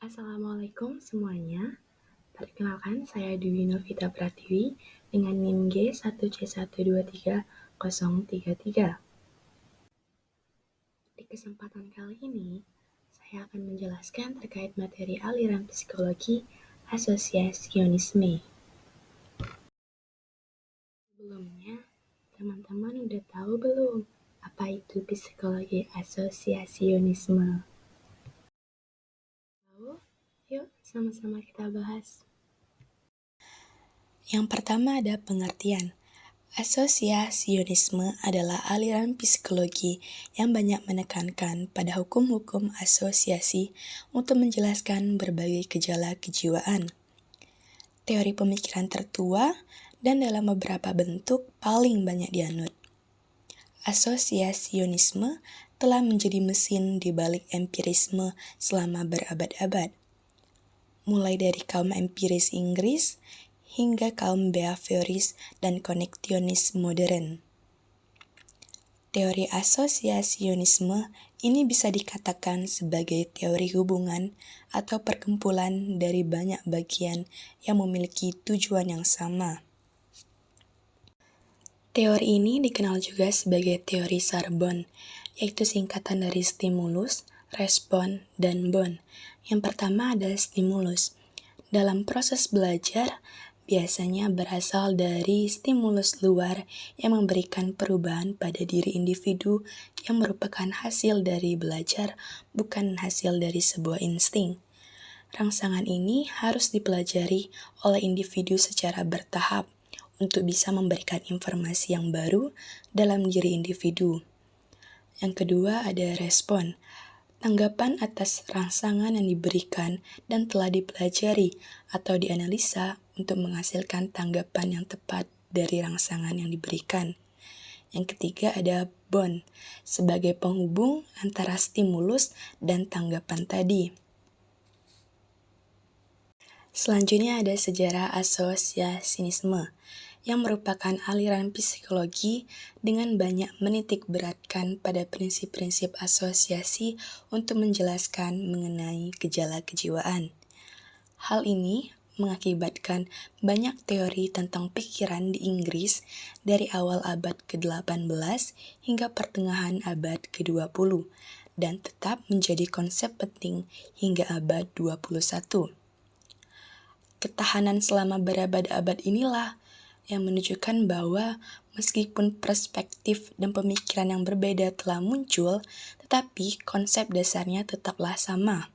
Assalamualaikum semuanya. Perkenalkan, saya Dwi Novita Pratiwi dengan NIM G1C123033. Di kesempatan kali ini, saya akan menjelaskan terkait materi aliran psikologi asosiasionisme. Sebelumnya, teman-teman udah tahu belum apa itu psikologi asosiasionisme? Tahu? Yuk, sama-sama kita bahas. Yang pertama ada pengertian. Asosiasionisme adalah aliran psikologi yang banyak menekankan pada hukum-hukum asosiasi untuk menjelaskan berbagai gejala kejiwaan. Teori pemikiran tertua dan dalam beberapa bentuk paling banyak dianut. Asosiasionisme telah menjadi mesin di balik empirisme selama berabad-abad. Mulai dari kaum empiris Inggris hingga kaum behavioris dan koneksionis modern. Teori asosiasionisme ini bisa dikatakan sebagai teori hubungan atau perkumpulan dari banyak bagian yang memiliki tujuan yang sama. Teori ini dikenal juga sebagai teori Sorbonne, yaitu singkatan dari stimulus, respon, dan bon. Yang pertama ada stimulus. Dalam proses belajar, biasanya berasal dari stimulus luar yang memberikan perubahan pada diri individu yang merupakan hasil dari belajar, bukan hasil dari sebuah insting. Rangsangan ini harus dipelajari oleh individu secara bertahap untuk bisa memberikan informasi yang baru dalam diri individu. Yang kedua ada respon. Tanggapan atas rangsangan yang diberikan dan telah dipelajari atau dianalisa untuk menghasilkan tanggapan yang tepat dari rangsangan yang diberikan. Yang ketiga ada bon, sebagai penghubung antara stimulus dan tanggapan tadi. Selanjutnya ada sejarah asosiasionisme, yang merupakan aliran psikologi dengan banyak menitik beratkan pada prinsip-prinsip asosiasi untuk menjelaskan mengenai gejala kejiwaan. Hal ini mengakibatkan banyak teori tentang pikiran di Inggris dari awal abad ke-18 hingga pertengahan abad ke-20 dan tetap menjadi konsep penting hingga abad 21. Ketahanan selama berabad-abad inilah yang menunjukkan bahwa meskipun perspektif dan pemikiran yang berbeda telah muncul, tetapi konsep dasarnya tetaplah sama.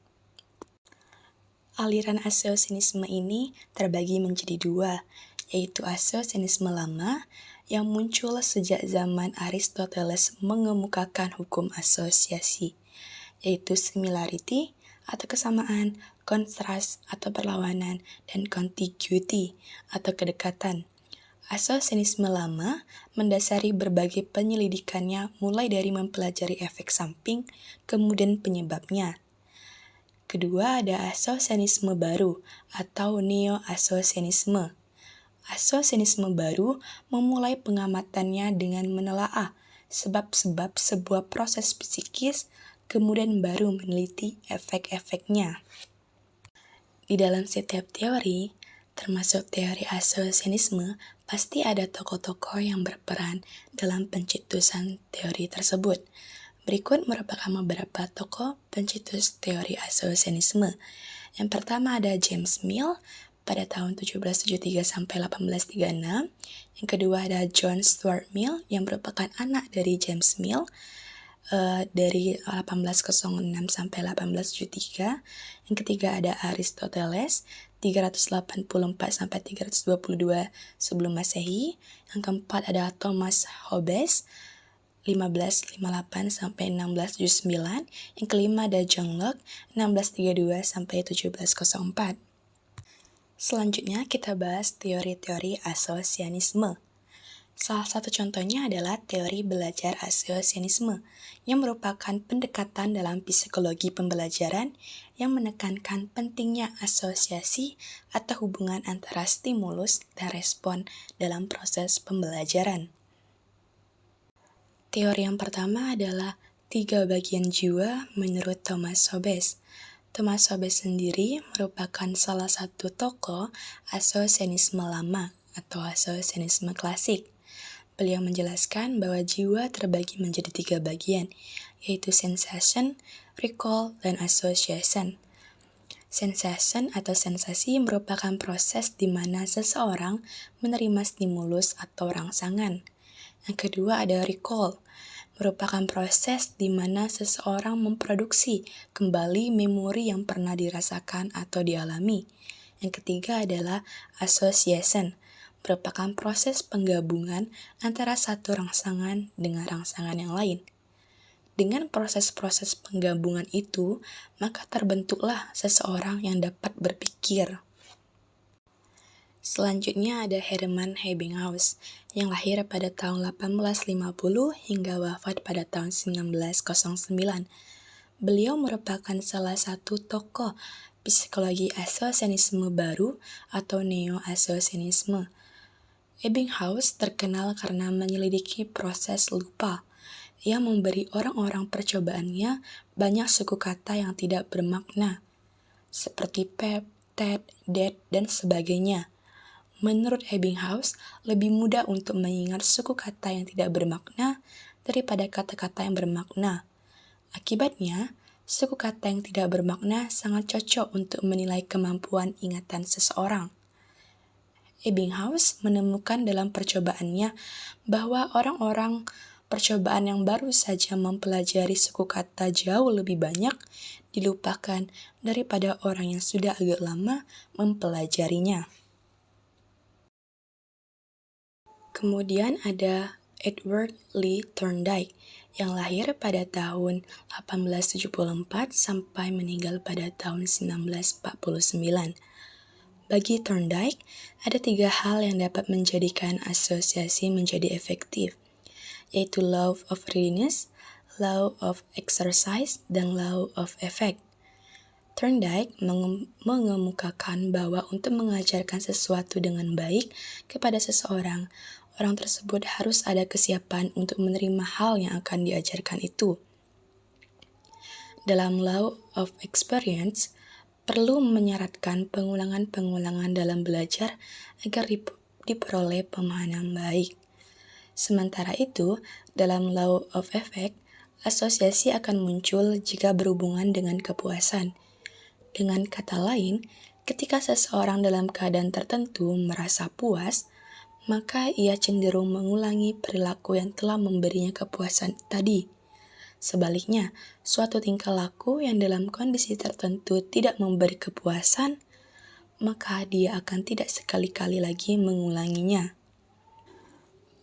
Aliran asosiasionisme ini terbagi menjadi dua, yaitu asosiasionisme lama yang muncul sejak zaman Aristoteles mengemukakan hukum asosiasi, yaitu similarity atau kesamaan, kontras atau perlawanan, dan contiguity atau kedekatan. Asosiasionisme lama mendasari berbagai penyelidikannya mulai dari mempelajari efek samping, kemudian penyebabnya. Kedua ada asosiasionisme baru atau neo-asosiasionisme. Asosiasionisme baru memulai pengamatannya dengan menelaah sebab-sebab sebuah proses psikis, kemudian baru meneliti efek-efeknya. Di dalam setiap teori, termasuk teori asosiasionisme, pasti ada tokoh-tokoh yang berperan dalam pencetusan teori tersebut. Berikut merupakan beberapa tokoh pencetus teori asosiasionisme. Yang pertama ada James Mill pada tahun 1773 sampai 1836. Yang kedua ada John Stuart Mill yang merupakan anak dari James Mill dari 1806 sampai 1873. Yang ketiga ada Aristoteles 384 sampai 322 sebelum Masehi. Yang keempat ada Thomas Hobbes 1558 sampai 1679. Yang kelima ada John Locke 1632 sampai 1704. Selanjutnya kita bahas teori-teori asosiasionisme. Salah satu contohnya adalah teori belajar asosiasionisme, yang merupakan pendekatan dalam psikologi pembelajaran yang menekankan pentingnya asosiasi atau hubungan antara stimulus dan respon dalam proses pembelajaran. Teori yang pertama adalah 3 bagian jiwa menurut Thomas Hobbes. Thomas Hobbes sendiri merupakan salah satu tokoh asosiasionisme lama atau asosiasionisme klasik. Beliau menjelaskan bahwa jiwa terbagi menjadi 3 bagian, yaitu sensation, recall, dan association. Sensation atau sensasi merupakan proses di mana seseorang menerima stimulus atau rangsangan. Yang kedua ada recall, merupakan proses di mana seseorang memproduksi kembali memori yang pernah dirasakan atau dialami. Yang ketiga adalah association, merupakan proses penggabungan antara satu rangsangan dengan rangsangan yang lain. Dengan proses-proses penggabungan itu, maka terbentuklah seseorang yang dapat berpikir. Selanjutnya ada Hermann Ebbinghaus, yang lahir pada tahun 1850 hingga wafat pada tahun 1909. Beliau merupakan salah satu tokoh psikologi asosiasionisme baru atau neo-asosiasionisme. Ebbinghaus terkenal karena menyelidiki proses lupa. Ia memberi orang-orang percobaannya banyak suku kata yang tidak bermakna, seperti pep, ted, dead, dan sebagainya. Menurut Ebbinghaus, lebih mudah untuk mengingat suku kata yang tidak bermakna daripada kata-kata yang bermakna. Akibatnya, suku kata yang tidak bermakna sangat cocok untuk menilai kemampuan ingatan seseorang. Ebbinghaus menemukan dalam percobaannya bahwa orang-orang percobaan yang baru saja mempelajari suku kata jauh lebih banyak dilupakan daripada orang yang sudah agak lama mempelajarinya. Kemudian ada Edward Lee Thorndike yang lahir pada tahun 1874 sampai meninggal pada tahun 1949. Bagi Thorndike, ada 3 hal yang dapat menjadikan asosiasi menjadi efektif, yaitu law of readiness, law of exercise, dan law of effect. Thorndike mengemukakan bahwa untuk mengajarkan sesuatu dengan baik kepada seseorang, orang tersebut harus ada kesiapan untuk menerima hal yang akan diajarkan itu. Dalam law of experience, perlu menyaratkan pengulangan-pengulangan dalam belajar agar diperoleh pemahaman baik. Sementara itu, dalam law of effect, asosiasi akan muncul jika berhubungan dengan kepuasan. Dengan kata lain, ketika seseorang dalam keadaan tertentu merasa puas, maka ia cenderung mengulangi perilaku yang telah memberinya kepuasan tadi. Sebaliknya, suatu tingkah laku yang dalam kondisi tertentu tidak memberi kepuasan, maka dia akan tidak sekali-kali lagi mengulanginya.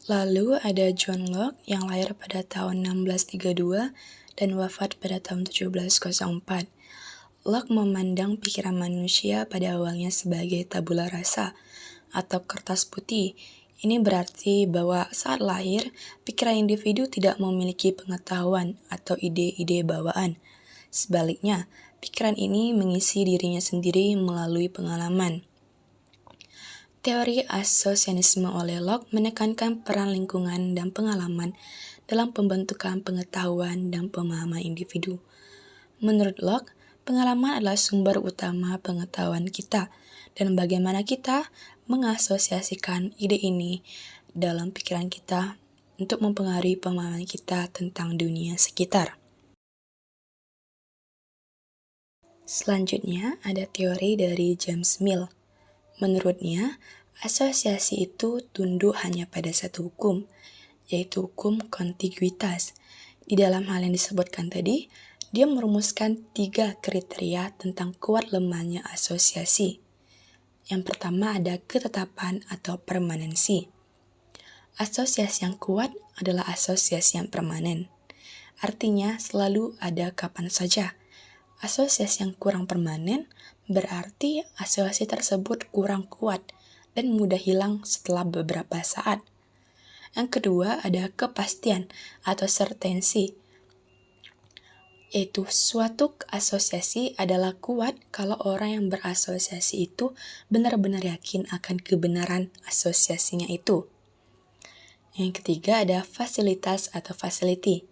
Lalu ada John Locke yang lahir pada tahun 1632 dan wafat pada tahun 1704. Locke memandang pikiran manusia pada awalnya sebagai tabula rasa atau kertas putih. Ini berarti bahwa saat lahir, pikiran individu tidak memiliki pengetahuan atau ide-ide bawaan. Sebaliknya, pikiran ini mengisi dirinya sendiri melalui pengalaman. Teori asosiasionisme oleh Locke menekankan peran lingkungan dan pengalaman dalam pembentukan pengetahuan dan pemahaman individu. Menurut Locke, pengalaman adalah sumber utama pengetahuan kita, dan bagaimana kita mengasosiasikan ide ini dalam pikiran kita untuk mempengaruhi pemahaman kita tentang dunia sekitar. Selanjutnya ada teori dari James Mill. Menurutnya, asosiasi itu tunduk hanya pada satu hukum, yaitu hukum kontiguitas. Di dalam hal yang disebutkan tadi, dia merumuskan 3 kriteria tentang kuat lemahnya asosiasi. Yang pertama ada ketetapan atau permanensi. Asosiasi yang kuat adalah asosiasi yang permanen. Artinya selalu ada kapan saja. Asosiasi yang kurang permanen berarti asosiasi tersebut kurang kuat dan mudah hilang setelah beberapa saat. Yang kedua ada kepastian atau certainty, yaitu suatu asosiasi adalah kuat kalau orang yang berasosiasi itu benar-benar yakin akan kebenaran asosiasinya itu. Yang ketiga ada fasilitas atau facility.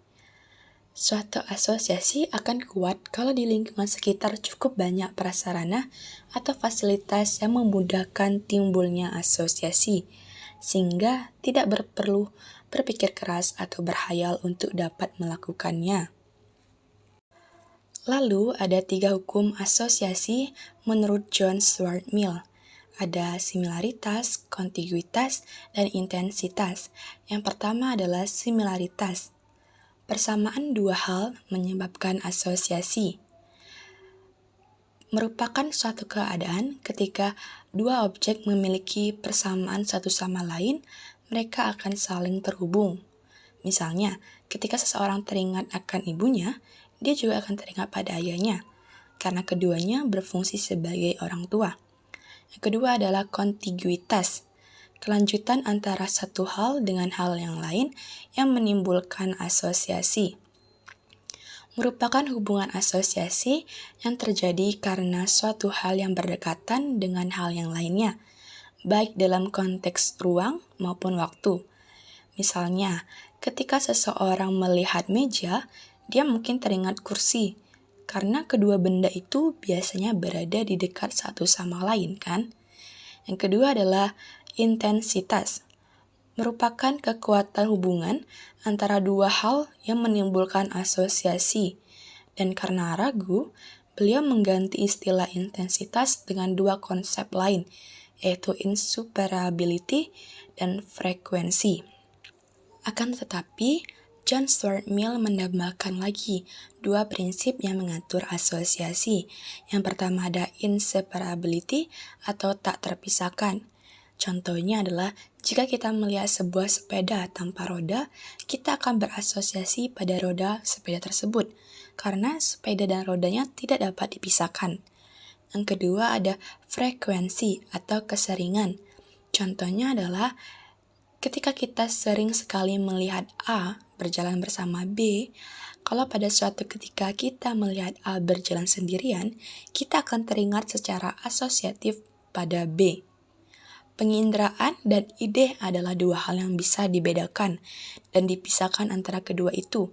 Suatu asosiasi akan kuat kalau di lingkungan sekitar cukup banyak prasarana atau fasilitas yang memudahkan timbulnya asosiasi, sehingga tidak perlu berpikir keras atau berhayal untuk dapat melakukannya. Lalu ada 3 hukum asosiasi menurut John Stuart Mill. Ada similaritas, kontiguitas, dan intensitas. Yang pertama adalah similaritas. Persamaan dua hal menyebabkan asosiasi. Merupakan suatu keadaan ketika dua objek memiliki persamaan satu sama lain, mereka akan saling terhubung. Misalnya, ketika seseorang teringat akan ibunya, dia juga akan teringat pada ayahnya, karena keduanya berfungsi sebagai orang tua. Yang kedua adalah kontiguitas. Kelanjutan antara satu hal dengan hal yang lain yang menimbulkan asosiasi. Merupakan hubungan asosiasi yang terjadi karena suatu hal yang berdekatan dengan hal yang lainnya, baik dalam konteks ruang maupun waktu. Misalnya, ketika seseorang melihat meja, dia mungkin teringat kursi, karena kedua benda itu biasanya berada di dekat satu sama lain, kan? Yang kedua adalah intensitas, merupakan kekuatan hubungan antara dua hal yang menimbulkan asosiasi. Dan karena ragu, beliau mengganti istilah intensitas dengan dua konsep lain, yaitu insuperability dan frekuensi. Akan tetapi, John Stuart Mill menambahkan lagi dua prinsip yang mengatur asosiasi. Yang pertama ada inseparability atau tak terpisahkan. Contohnya adalah jika kita melihat sebuah sepeda tanpa roda, kita akan berasosiasi pada roda sepeda tersebut, karena sepeda dan rodanya tidak dapat dipisahkan. Yang kedua ada frekuensi atau keseringan. Contohnya adalah ketika kita sering sekali melihat A berjalan bersama B, kalau pada suatu ketika kita melihat A berjalan sendirian, kita akan teringat secara asosiatif pada B. Penginderaan dan ide adalah dua hal yang bisa dibedakan dan dipisahkan antara kedua itu.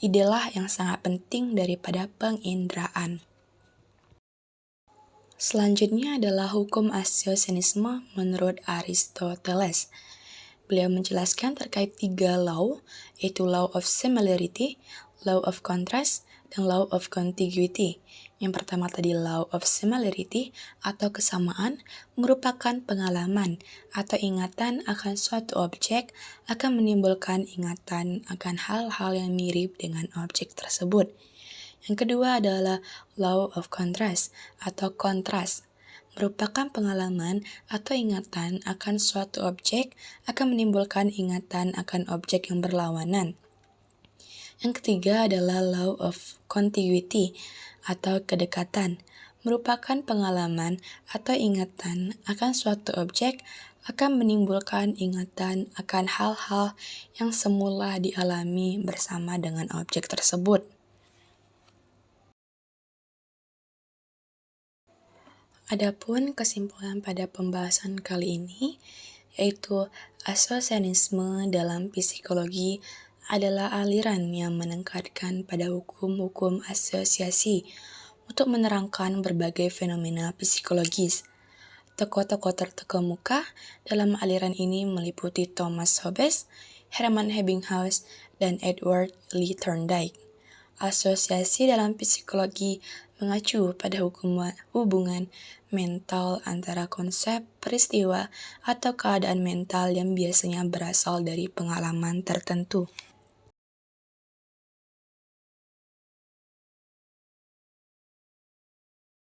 Idelah yang sangat penting daripada penginderaan. Selanjutnya adalah hukum asiosenisme menurut Aristoteles. Beliau menjelaskan terkait 3 law, yaitu law of similarity, law of contrast, dan law of contiguity. Yang pertama tadi law of similarity atau kesamaan merupakan pengalaman atau ingatan akan suatu objek akan menimbulkan ingatan akan hal-hal yang mirip dengan objek tersebut. Yang kedua adalah law of contrast atau kontras. Merupakan pengalaman atau ingatan akan suatu objek akan menimbulkan ingatan akan objek yang berlawanan. Yang ketiga adalah law of contiguity atau kedekatan. Merupakan pengalaman atau ingatan akan suatu objek akan menimbulkan ingatan akan hal-hal yang semula dialami bersama dengan objek tersebut. Adapun kesimpulan pada pembahasan kali ini, yaitu asosianisme dalam psikologi adalah aliran yang menekankan pada hukum-hukum asosiasi untuk menerangkan berbagai fenomena psikologis. Tokoh-tokoh terkemuka dalam aliran ini meliputi Thomas Hobbes, Hermann Ebbinghaus, dan Edward Lee Thorndike. Asosiasi dalam psikologi mengacu pada hubungan mental antara konsep, peristiwa, atau keadaan mental yang biasanya berasal dari pengalaman tertentu.